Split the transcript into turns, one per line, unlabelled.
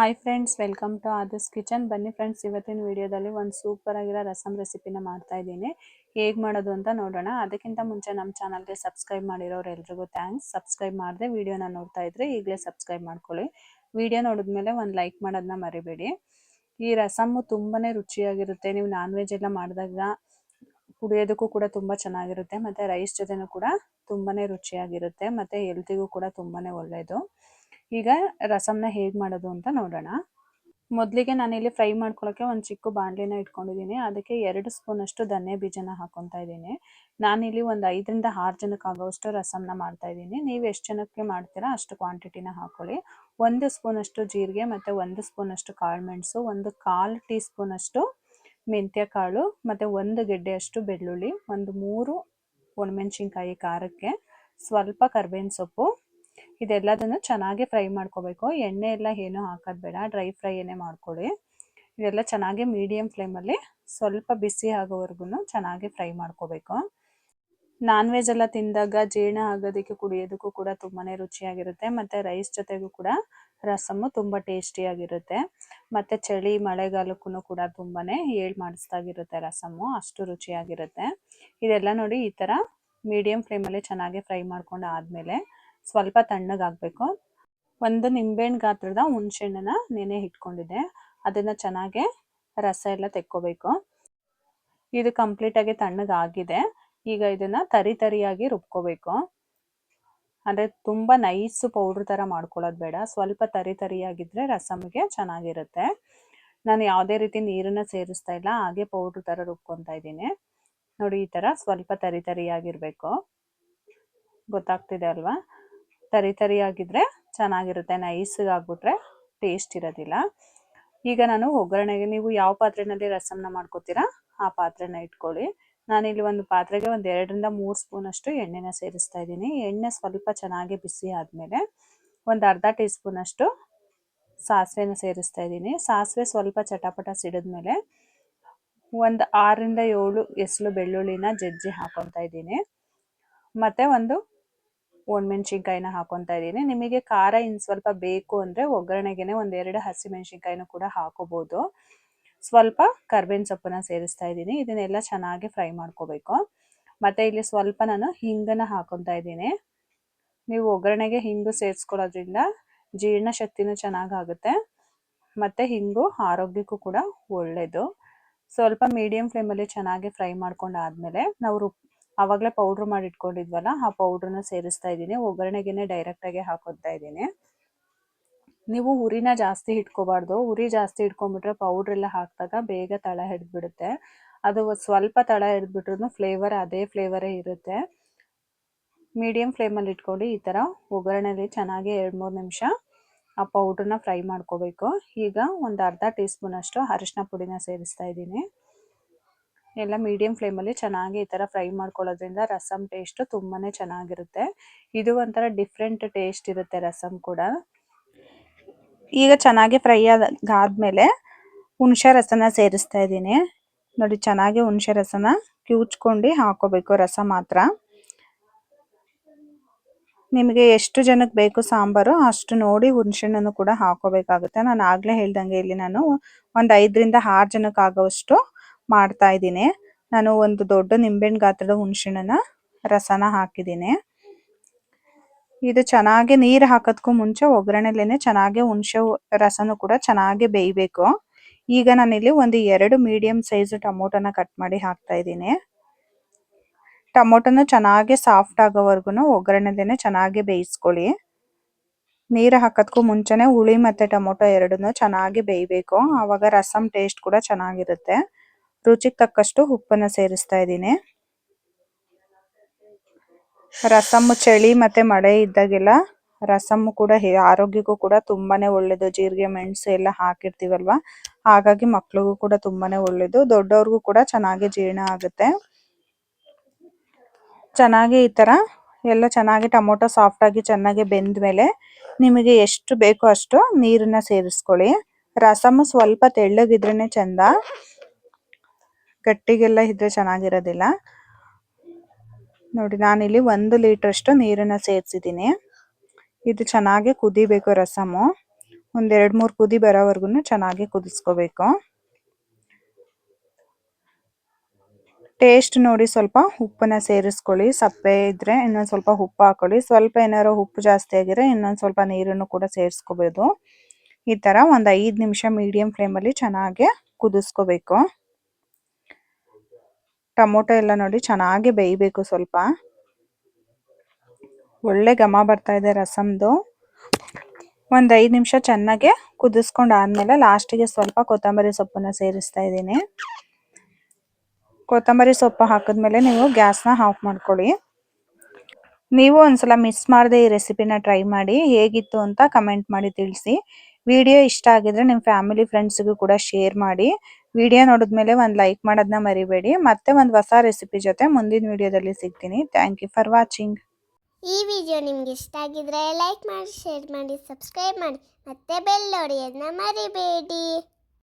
Hi friends, welcome to Aadhar's kitchen. ಬನ್ನಿ friends, ಇವತ್ತಿನ ವಿಡಿಯೋದಲ್ಲಿ ಒಂದು ಸೂಪರ್ ಆಗಿರೋ ರಸಮ್ ರೆಸಿಪಿನ ಮಾಡ್ತಾ ಇದ್ದೀನಿ. ಹೇಗೆ ಮಾಡೋದು ಅಂತ ನೋಡೋಣ. ಅದಕ್ಕಿಂತ ಮುಂಚೆ ನಮ್ಮ ಚಾನಲ್ಗೆ ಸಬ್ಸ್ಕ್ರೈಬ್ ಮಾಡಿರೋರು ಎಲ್ರಿಗೂ ಥ್ಯಾಂಕ್ಸ್. ಸಬ್ಸ್ಕ್ರೈಬ್ ಮಾಡದೆ ವಿಡಿಯೋನ ನೋಡ್ತಾ ಇದ್ರೆ ಈಗಲೇ ಸಬ್ಸ್ಕ್ರೈಬ್ ಮಾಡ್ಕೊಳ್ಳಿ. ವಿಡಿಯೋ ನೋಡಿದ್ಮೇಲೆ ಒಂದು ಲೈಕ್ ಮಾಡೋದನ್ನ ಮರಿಬೇಡಿ. ಈ ರಸಮ್ಮು ತುಂಬಾ ರುಚಿಯಾಗಿರುತ್ತೆ. ನೀವು ನಾನ್ ವೆಜ್ ಎಲ್ಲ ಮಾಡಿದಾಗ ಕುಡಿಯೋದಕ್ಕೂ ಕೂಡ ತುಂಬ ಚೆನ್ನಾಗಿರುತ್ತೆ. ಮತ್ತು ರೈಸ್ ಜೊತೆನೂ ಕೂಡ ತುಂಬಾ ರುಚಿಯಾಗಿರುತ್ತೆ. ಮತ್ತು ಹೆಲ್ತಿಗೂ ಕೂಡ ತುಂಬಾ ಒಳ್ಳೆಯದು. ಈಗ ರಸಮ್ನ ಹೇಗೆ ಮಾಡೋದು ಅಂತ ನೋಡೋಣ. ಮೊದಲಿಗೆ ನಾನಿಲ್ಲಿ ಫ್ರೈ ಮಾಡ್ಕೊಳ್ಳೋಕ್ಕೆ ಒಂದು ಚಿಕ್ಕ ಬಾಣಲಿನ ಇಟ್ಕೊಂಡಿದ್ದೀನಿ. ಅದಕ್ಕೆ 2 ಸ್ಪೂನಷ್ಟು ಧನ್ಯ ಬೀಜನ ಹಾಕೊತಾ ಇದ್ದೀನಿ. ನಾನಿಲ್ಲಿ ಒಂದು 5ರಿಂದ 6 ಜನಕ್ಕೆ ಆಗೋಷ್ಟು ರಸಮ್ನ ಮಾಡ್ತಾ ಇದ್ದೀನಿ. ನೀವು ಎಷ್ಟು ಜನಕ್ಕೆ ಮಾಡ್ತೀರಾ ಅಷ್ಟು ಕ್ವಾಂಟಿಟಿನ ಹಾಕೊಳ್ಳಿ. 1 ಸ್ಪೂನಷ್ಟು ಜೀರಿಗೆ ಮತ್ತು 1 ಸ್ಪೂನಷ್ಟು ಕಾಳುಮೆಣಸು, 1/4 ಟೀ ಸ್ಪೂನಷ್ಟು ಮೆಂತ್ಯ ಕಾಳು ಮತ್ತು 1 ಗೆಡ್ಡೆಯಷ್ಟು ಬೆಳ್ಳುಳ್ಳಿ, ಒಂದು 3 ಒಣಮೆಣಸಿನ್ಕಾಯಿ ಖಾರಕ್ಕೆ, ಸ್ವಲ್ಪ ಕರ್ಬೇವಿನ ಸೊಪ್ಪು. ಇದೆಲ್ಲದನ್ನು ಚೆನ್ನಾಗಿ ಫ್ರೈ ಮಾಡ್ಕೋಬೇಕು. ಎಣ್ಣೆ ಎಲ್ಲ ಏನೂ ಹಾಕೋದು ಬೇಡ, ಡ್ರೈ ಫ್ರೈ ಏನೇ ಮಾಡ್ಕೊಳ್ಳಿ. ಇದೆಲ್ಲ ಚೆನ್ನಾಗಿ ಮೀಡಿಯಂ ಫ್ಲೇಮಲ್ಲಿ ಸ್ವಲ್ಪ ಬಿಸಿ ಆಗೋವರೆಗೂ ಚೆನ್ನಾಗಿ ಫ್ರೈ ಮಾಡ್ಕೋಬೇಕು. ನಾನ್ ವೆಜ್ ಎಲ್ಲ ತಿಂದಾಗ ಜೀರ್ಣ ಆಗೋದಕ್ಕೆ ಕುಡಿಯೋದಕ್ಕೂ ಕೂಡ ತುಂಬಾ ರುಚಿಯಾಗಿರುತ್ತೆ. ಮತ್ತು ರೈಸ್ ಜೊತೆಗೂ ಕೂಡ ರಸಮ್ಮು ತುಂಬ ಟೇಸ್ಟಿಯಾಗಿರುತ್ತೆ. ಮತ್ತು ಚಳಿ ಮಳೆಗಾಲಕ್ಕೂ ಕೂಡ ತುಂಬಾ ಏಳು ಮಾಡಿಸ್ದಾಗಿರುತ್ತೆ ರಸಮ್ಮು, ಅಷ್ಟು ರುಚಿಯಾಗಿರುತ್ತೆ. ಇದೆಲ್ಲ ನೋಡಿ ಈ ಥರ ಮೀಡಿಯಂ ಫ್ಲೇಮಲ್ಲಿ ಚೆನ್ನಾಗಿ ಫ್ರೈ ಮಾಡ್ಕೊಂಡು ಆದಮೇಲೆ ಸ್ವಲ್ಪ ತಣ್ಣಗಾಗಬೇಕು. ಒಂದು ನಿಂಬೆಹಣ್ಣು ಗಾತ್ರದ ಹುಣಸೆಹಣ್ಣನ್ನ ನೆನೆ ಇಟ್ಕೊಂಡಿದ್ದೆ, ಅದನ್ನು ಚೆನ್ನಾಗಿ ರಸ ಎಲ್ಲ ತೆಕ್ಕೋಬೇಕು. ಇದು ಕಂಪ್ಲೀಟಾಗಿ ತಣ್ಣಗಾಗಿದೆ. ಈಗ ಇದನ್ನು ತರಿಯಾಗಿ ರುಬ್ಕೋಬೇಕು. ಅಂದರೆ ತುಂಬ ನೈಸು ಪೌಡ್ರ್ ಥರ ಮಾಡ್ಕೊಳ್ಳೋದು ಬೇಡ, ಸ್ವಲ್ಪ ತರಿಯಾಗಿದ್ದರೆ ರಸಮ್ಗೆ ಚೆನ್ನಾಗಿರುತ್ತೆ. ನಾನು ಯಾವುದೇ ರೀತಿ ನೀರನ್ನು ಸೇರಿಸ್ತಾ ಇಲ್ಲ, ಹಾಗೆ ಪೌಡ್ರ್ ಥರ ರುಬ್ಕೊತಾ ಇದ್ದೀನಿ. ನೋಡಿ, ಈ ಥರ ಸ್ವಲ್ಪ ತರಿಯಾಗಿರಬೇಕು. ಗೊತ್ತಾಗ್ತಿದೆ ಅಲ್ವಾ? ತರಿಯಾಗಿದ್ದರೆ ಚೆನ್ನಾಗಿರುತ್ತೆ, ನೈಸ್ಗಾಗ್ಬಿಟ್ರೆ ಟೇಸ್ಟ್ ಇರೋದಿಲ್ಲ. ಈಗ ನಾನು ಒಗ್ಗರಣೆಗೆ, ನೀವು ಯಾವ ಪಾತ್ರೆಯಲ್ಲಿ ರಸಮ್ನ ಮಾಡ್ಕೋತೀರಾ ಆ ಪಾತ್ರೆನ ಇಟ್ಕೊಳ್ಳಿ. ನಾನಿಲ್ಲಿ ಒಂದು ಪಾತ್ರೆಗೆ ಒಂದು 2ರಿಂದ 3 ಸ್ಪೂನಷ್ಟು ಎಣ್ಣೆನ ಸೇರಿಸ್ತಾ ಇದ್ದೀನಿ. ಎಣ್ಣೆ ಸ್ವಲ್ಪ ಚೆನ್ನಾಗಿ ಬಿಸಿ ಆದಮೇಲೆ ಒಂದು ಅರ್ಧ ಟೀ ಸ್ಪೂನಷ್ಟು ಸಾಸಿವೆನ ಸೇರಿಸ್ತಾ ಇದ್ದೀನಿ. ಸಾಸಿವೆ ಸ್ವಲ್ಪ ಚಟಪಟ ಸಿಡಿದ್ಮೇಲೆ ಒಂದು 6ರಿಂದ 7 ಎಸಳು ಬೆಳ್ಳುಳ್ಳಿನ ಜಜ್ಜಿ ಹಾಕೊತಾ ಇದ್ದೀನಿ. ಮತ್ತು ಒಂದು ಒಣಮೆಣ್ಸಿನ್ಕಾಯಿನ ಹಾಕೊತಾ ಇದ್ದೀನಿ. ನಿಮಗೆ ಖಾರ ಇನ್ನು ಸ್ವಲ್ಪ ಬೇಕು ಅಂದರೆ ಒಗ್ಗರಣೆಗೆ ಒಂದು 2 ಹಸಿಮೆಣ್ಸಿನ್ಕಾಯಿನೂ ಕೂಡ ಹಾಕೋಬೋದು. ಸ್ವಲ್ಪ ಕರ್ಬೇವಿನ ಸೊಪ್ಪನ್ನ ಸೇರಿಸ್ತಾ ಇದ್ದೀನಿ. ಇದನ್ನೆಲ್ಲ ಚೆನ್ನಾಗಿ ಫ್ರೈ ಮಾಡ್ಕೋಬೇಕು. ಮತ್ತು ಇಲ್ಲಿ ಸ್ವಲ್ಪ ನಾನು ಹಿಂಗನ್ನು ಹಾಕೊತಾ ಇದ್ದೀನಿ. ನೀವು ಒಗ್ಗರಣೆಗೆ ಹಿಂಗು ಸೇರಿಸ್ಕೊಳ್ಳೋದ್ರಿಂದ ಜೀರ್ಣಶಕ್ತಿನೂ ಚೆನ್ನಾಗಾಗುತ್ತೆ ಮತ್ತು ಹಿಂಗು ಆರೋಗ್ಯಕ್ಕೂ ಕೂಡ ಒಳ್ಳೆಯದು. ಸ್ವಲ್ಪ ಮೀಡಿಯಂ ಫ್ಲೇಮಲ್ಲಿ ಚೆನ್ನಾಗಿ ಫ್ರೈ ಮಾಡ್ಕೊಂಡು ಆದಮೇಲೆ ನಾವು ಆವಾಗಲೇ ಪೌಡ್ರ್ ಮಾಡಿ ಇಟ್ಕೊಂಡಿದ್ವಲ್ಲ, ಆ ಪೌಡ್ರನ್ನ ಸೇರಿಸ್ತಾ ಇದ್ದೀನಿ. ಒಗ್ಗರಣೆಗೆ ಡೈರೆಕ್ಟಾಗಿ ಹಾಕೋತಾ ಇದ್ದೀನಿ. ನೀವು ಉರಿನ ಜಾಸ್ತಿ ಇಟ್ಕೋಬಾರ್ದು. ಉರಿ ಜಾಸ್ತಿ ಇಟ್ಕೊಂಡ್ಬಿಟ್ರೆ ಪೌಡ್ರೆಲ್ಲ ಹಾಕಿದಾಗ ಬೇಗ ತಳ ಹಿಡಿದ್ಬಿಡುತ್ತೆ. ಅದು ಸ್ವಲ್ಪ ತಳ ಹಿಡಿದ್ಬಿಟ್ರೂ ಫ್ಲೇವರ್ ಅದೇ ಫ್ಲೇವರೇ ಇರುತ್ತೆ. ಮೀಡಿಯಂ ಫ್ಲೇಮಲ್ಲಿ ಇಟ್ಕೊಂಡು ಈ ಥರ ಒಗ್ಗರಣೆಯಲ್ಲಿ ಚೆನ್ನಾಗಿ 2-3 ನಿಮಿಷ ಆ ಪೌಡ್ರನ್ನ ಫ್ರೈ ಮಾಡ್ಕೋಬೇಕು. ಈಗ ಒಂದು ಅರ್ಧ ಟೀ ಸ್ಪೂನಷ್ಟು ಅರಿಶಿನ ಪುಡಿನ ಸೇರಿಸ್ತಾ ಇದ್ದೀನಿ. ಎಲ್ಲ ಮೀಡಿಯಂ ಫ್ಲೇಮಲ್ಲಿ ಚೆನ್ನಾಗಿ ಈ ಥರ ಫ್ರೈ ಮಾಡ್ಕೊಳ್ಳೋದ್ರಿಂದ ರಸಮ್ ಟೇಸ್ಟು ತುಂಬಾ ಚೆನ್ನಾಗಿರುತ್ತೆ. ಇದು ಒಂಥರ ಡಿಫ್ರೆಂಟ್ ಟೇಸ್ಟ್ ಇರುತ್ತೆ ರಸಮ್ ಕೂಡ. ಈಗ ಚೆನ್ನಾಗಿ ಫ್ರೈ ಆದಮೇಲೆ ಹುಣಸೆ ರಸನ ಸೇರಿಸ್ತಾ ಇದ್ದೀನಿ. ನೋಡಿ, ಚೆನ್ನಾಗಿ ಹುಣಸೆ ರಸನ ಕಿವುಚ್ಕೊಂಡು ಹಾಕೋಬೇಕು. ರಸ ಮಾತ್ರ ನಿಮಗೆ ಎಷ್ಟು ಜನಕ್ಕೆ ಬೇಕು ಸಾಂಬಾರು ಅಷ್ಟು ನೋಡಿ ಹುಣಸೆಹಣ್ಣನ್ನು ಕೂಡ ಹಾಕೋಬೇಕಾಗುತ್ತೆ. ನಾನು ಆಗಲೇ ಹೇಳ್ದಂಗೆ ಇಲ್ಲಿ ನಾನು ಒಂದು 5ರಿಂದ 6 ಜನಕ್ಕೆ ಆಗೋಷ್ಟು ಮಾಡ್ತಾ ಇದ್ದೀನಿ. ನಾನು ಒಂದು ದೊಡ್ಡ ನಿಂಬೆಹಣ್ಣು ಗಾತ್ರದ ಹುಣಸೆಹಣ್ಣನ್ನ ರಸನ ಹಾಕಿದ್ದೀನಿ. ಇದು ಚೆನ್ನಾಗಿ ನೀರು ಹಾಕೋದಕ್ಕೂ ಮುಂಚೆ ಒಗ್ಗರಣೆಲೇನೆ ಚೆನ್ನಾಗಿ ಹುಣಸೆ ರಸನೂ ಕೂಡ ಚೆನ್ನಾಗಿ ಬೇಯಬೇಕು. ಈಗ ನಾನಿಲ್ಲಿ ಒಂದು 2 ಮೀಡಿಯಂ ಸೈಜ್ ಟೊಮೊಟೊನ ಕಟ್ ಮಾಡಿ ಹಾಕ್ತಾ ಇದ್ದೀನಿ. ಟೊಮೊಟೊನ ಚೆನ್ನಾಗಿ ಸಾಫ್ಟ್ ಆಗೋವರೆಗೂ ಒಗ್ಗರಣೆಲೇನೆ ಚೆನ್ನಾಗಿ ಬೇಯಿಸ್ಕೊಳ್ಳಿ. ನೀರು ಹಾಕೋದಕ್ಕೂ ಮುಂಚೆನೆ ಹುಳಿ ಮತ್ತು ಟೊಮೊಟೊ ಎರಡನ್ನೂ ಚೆನ್ನಾಗಿ ಬೇಯಬೇಕು. ಆವಾಗ ರಸಮ್ ಟೇಸ್ಟ್ ಕೂಡ ಚೆನ್ನಾಗಿರುತ್ತೆ. ರುಚಿಗೆ ತಕ್ಕಷ್ಟು ಉಪ್ಪನ್ನು ಸೇರಿಸ್ತಾ ಇದ್ದೀನಿ. ರಸಮ್ಮು ಚಳಿ ಮತ್ತು ಮಳೆ ಇದ್ದಾಗೆಲ್ಲ ರಸಮ್ಮು ಕೂಡ ಆರೋಗ್ಯಕ್ಕೂ ಕೂಡ ತುಂಬಾ ಒಳ್ಳೆಯದು. ಜೀರಿಗೆ ಮೆಣಸು ಎಲ್ಲ ಹಾಕಿರ್ತೀವಲ್ವ, ಹಾಗಾಗಿ ಮಕ್ಳಿಗೂ ಕೂಡ ತುಂಬಾ ಒಳ್ಳೆಯದು. ದೊಡ್ಡವ್ರಿಗೂ ಕೂಡ ಚೆನ್ನಾಗಿ ಜೀರ್ಣ ಆಗುತ್ತೆ. ಚೆನ್ನಾಗಿ ಈ ಥರ ಎಲ್ಲ ಚೆನ್ನಾಗಿ ಟೊಮೊಟೊ ಸಾಫ್ಟಾಗಿ ಚೆನ್ನಾಗಿ ಬೆಂದ ಮೇಲೆ ನಿಮಗೆ ಎಷ್ಟು ಬೇಕೋ ಅಷ್ಟು ನೀರನ್ನು ಸೇರಿಸ್ಕೊಳ್ಳಿ. ರಸಮ್ಮು ಸ್ವಲ್ಪ ತೆಳ್ಳಗಿದ್ರೇ ಚೆಂದ, ಗಟ್ಟಿಗೆಲ್ಲ ಇದ್ರೆ ಚೆನ್ನಾಗಿರೋದಿಲ್ಲ. ನೋಡಿ, ನಾನಿಲ್ಲಿ 1 ಲೀಟ್ರಷ್ಟು ನೀರನ್ನು ಸೇರಿಸಿದ್ದೀನಿ. ಇದು ಚೆನ್ನಾಗಿ ಕುದಿಬೇಕು ರಸಮ್ಮು. ಒಂದು 2-3 ಕುದಿ ಬರೋವರೆಗೂ ಚೆನ್ನಾಗಿ ಕುದಿಸ್ಕೋಬೇಕು. ಟೇಸ್ಟ್ ನೋಡಿ ಸ್ವಲ್ಪ ಉಪ್ಪನ್ನ ಸೇರಿಸ್ಕೊಳ್ಳಿ. ಸಪ್ಪೆ ಇದ್ರೆ ಇನ್ನೊಂದು ಸ್ವಲ್ಪ ಉಪ್ಪು ಹಾಕೊಳ್ಳಿ. ಸ್ವಲ್ಪ ಏನಾದ್ರು ಉಪ್ಪು ಜಾಸ್ತಿ ಆಗಿದ್ರೆ ಇನ್ನೊಂದು ಸ್ವಲ್ಪ ನೀರನ್ನು ಕೂಡ ಸೇರಿಸ್ಕೋಬೋದು. ಈ ಥರ ಒಂದು 5 ನಿಮಿಷ ಮೀಡಿಯಂ ಫ್ಲೇಮಲ್ಲಿ ಚೆನ್ನಾಗಿ ಕುದಿಸ್ಕೋಬೇಕು. ಟೊಮೊಟೊ ಎಲ್ಲ ನೋಡಿ ಚೆನ್ನಾಗಿ ಬೇಯಬೇಕು. ಸ್ವಲ್ಪ ಒಳ್ಳೆ ಘಮ ಬರ್ತಾ ಇದೆ ರಸಮ್ದು. ಒಂದು 5 ನಿಮಿಷ ಚೆನ್ನಾಗಿ ಕುದಿಸ್ಕೊಂಡಾದ್ಮೇಲೆ ಲಾಸ್ಟಿಗೆ ಸ್ವಲ್ಪ ಕೊತ್ತಂಬರಿ ಸೊಪ್ಪನ್ನು ಸೇರಿಸ್ತಾ ಇದ್ದೀನಿ. ಕೊತ್ತಂಬರಿ ಸೊಪ್ಪು ಹಾಕಿದ್ಮೇಲೆ ನೀವು ಗ್ಯಾಸ್ನ ಆಫ್ ಮಾಡ್ಕೊಳ್ಳಿ. ನೀವು ಒಂದ್ಸಲ ಮಿಸ್ ಮಾಡದೆ ಈ ರೆಸಿಪಿನ ಟ್ರೈ ಮಾಡಿ ಹೇಗಿತ್ತು ಅಂತ ಕಮೆಂಟ್ ಮಾಡಿ ತಿಳಿಸಿ. ವಿಡಿಯೋ ಇಷ್ಟ ಆಗಿದ್ರೆ ನಿಮ್ಮ ಫ್ಯಾಮಿಲಿ ಫ್ರೆಂಡ್ಸ್ಗೂ ಕೂಡ ಶೇರ್ ಮಾಡಿ. ವಿಡಿಯೋ ನೋಡಿದ್ಮೇಲೆ ಒಂದು ಲೈಕ್ ಮಾಡೋದನ್ನ ಮರಿಬೇಡಿ. ಮತ್ತೆ ಒಂದು ಹೊಸ ರೆಸಿಪಿ ಜೊತೆ ಮುಂದಿನ ವಿಡಿಯೋದಲ್ಲಿ ಸಿಗ್ತೀನಿ. Thank you for watching.
ಈ ವಿಡಿಯೋ ನಿಮಗೆ ಇಷ್ಟ ಆಗಿದ್ರೆ ಲೈಕ್ ಮಾಡಿ, ಶೇರ್ ಮಾಡಿ, ಸಬ್ಸ್ಕ್ರೈಬ್ ಮಾಡಿ, ಮತ್ತೆ ಬೆಲ್ ಹೊಡೆಯೋದನ್ನ ಮರಿಬೇಡಿ.